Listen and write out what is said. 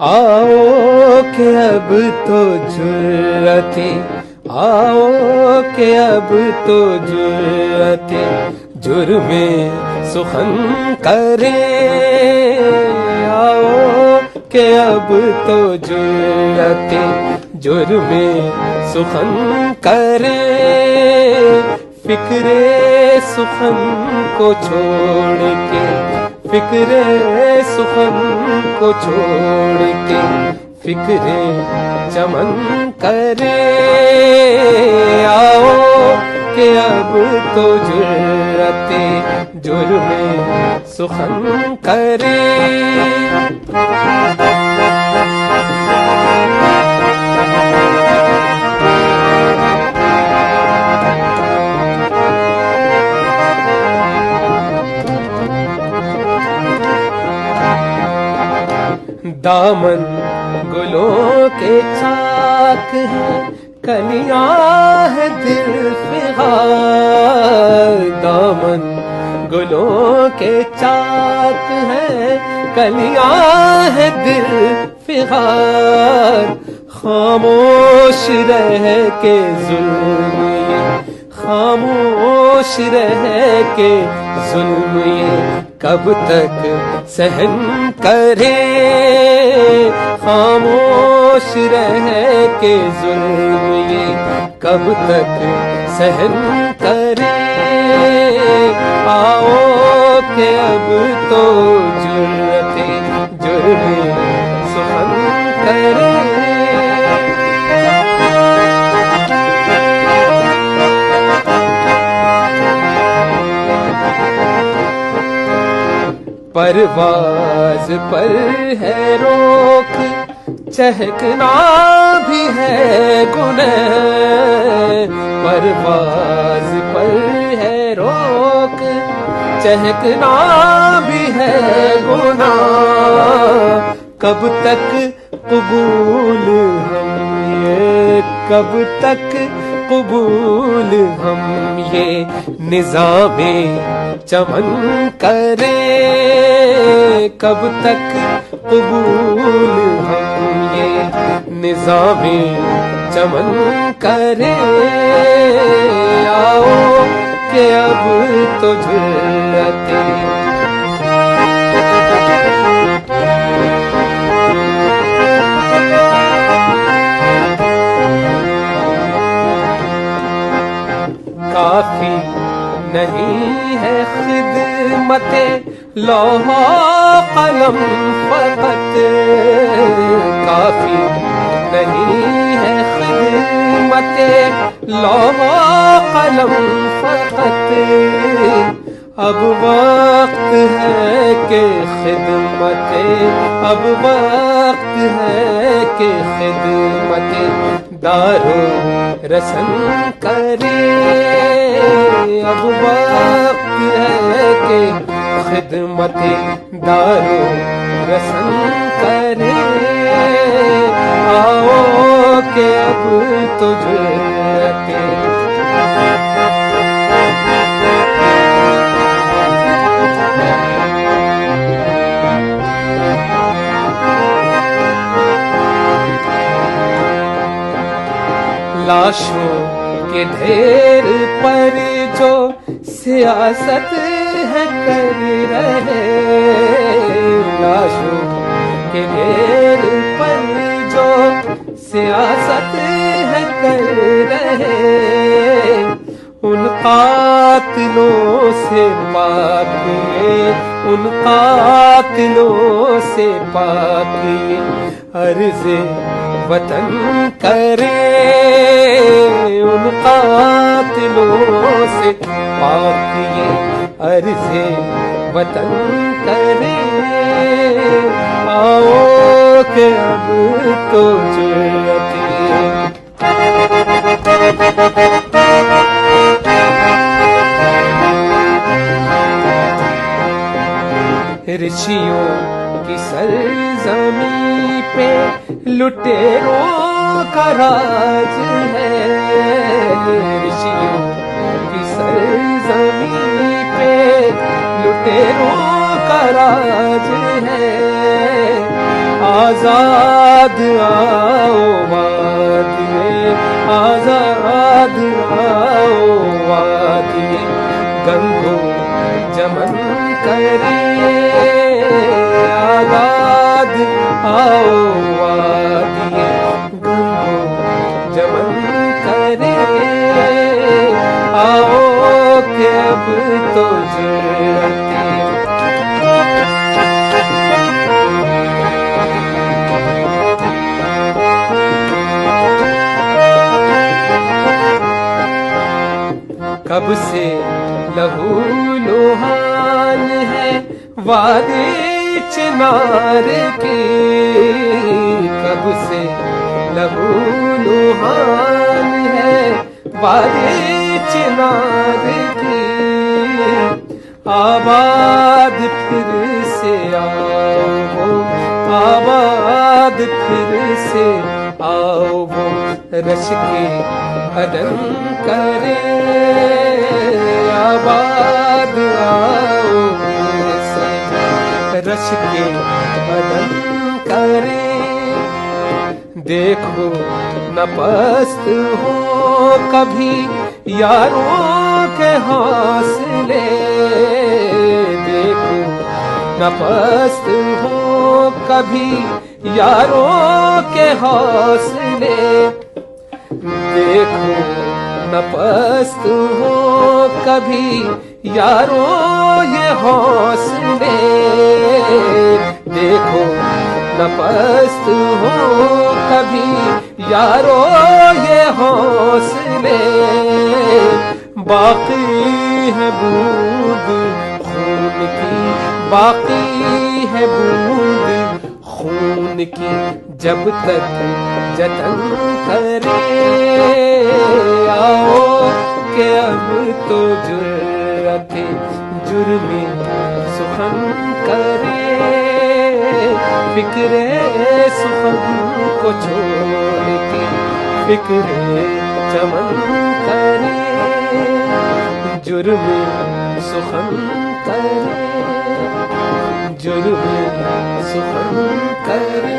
آؤ کہ اب تو جرأتیں، آؤ کہ اب تو جرأتیں جرم سخن کریں، آؤ کہ اب تو جرأتیں جرم سخن کریں، فکر سخن کو چھوڑ کے، فکر سخن کو چھوڑ کے فکر چمن کریں، آؤ کہ اب تو جرأتیں جرم سخن کریں۔ دامن گلوں کے چاک ہیں، کلیاں ہے دل فغار، دامن گلوں کے چاک ہیں، کلیاں ہے دل فغار، خاموش رہ کے ظلم یہ، خاموش رہ کے ظلم یہ کب تک سہن کریں، خاموش رہ کے ظلم یہ کب تک سہن کریں، آؤ کہ اب تو جرأتیں جرم سخن کریں۔ پرواز پر ہے روک، چہکنا بھی ہے گناہ، پرواز پر ہے روک، چہکنا بھی ہے گناہ، کب تک قبول ہم یہ، کب تک قبول ہم یہ نظام چمن کریں، کب تک قبول ہم یہ نظام چمن کریں، آؤ کہ اب تو جرأتیں کافی نہیں ہے خدمت لوح و قلم فقط، کافی نہیں ہے خدمت لوح و قلم فقط، اب وقت ہے کہ خدمت، اب وقت ہے کہ خدمت دار و رسن کریں، اب وقت ہے کہ خدمت دار و رسن کریں، آؤ کہ اب تو جرأتیں لاشوں کے ڈھیر پر جو سیاست ہے کر رہے، لاشوں کے ڈھیر پر جو سیاست ہے کر رہے، ان قاتلوں سے پاک یہ، ان قاتلوں سے پاک یہ عرض وطن کریں، ان قاتلوں سے پاک یہ عرض وطن کریں، آؤ کہ اب تو جرأتیں رشیوں کی سرزمین پہ لٹیروں کا راج ہے، رشیوں کی سرزمین پہ لٹیروں کا راج ہے، آزاد آؤ وادیے آزاد آؤ وادیے گنگو جمن کرے آزاد آؤ وادیے گنگو جمن کرے آؤ کہ اب تو جرأتیں کب سے لہو لوہان ہے وادی چنار کی کب سے لہو لوہان ہے وادی چنار کی آباد پھر سے آؤ آباد پھر سے آؤ وہ رش کے عدم کرے آباد آؤ پھر سے رش کے عدم کرے دیکھو نہ پست ہو کبھی یاروں کے حوصلے دیکھو نہ پست ہو کبھی یاروں کے حوصلے دیکھو نہ پست ہو کبھی یاروں یہ حوصلے دیکھو نہ پست ہو کبھی یاروں یہ حوصلے باقی ہے بوند خون کی باقی ہے بوند خون کی جب تک جتن کرے آؤ کہ اب تو جرأتیں جرم سخن کرے فکر سخن کو چھوڑ کے فکر چمن کرے جرم سخن کرے جرم سخن کرے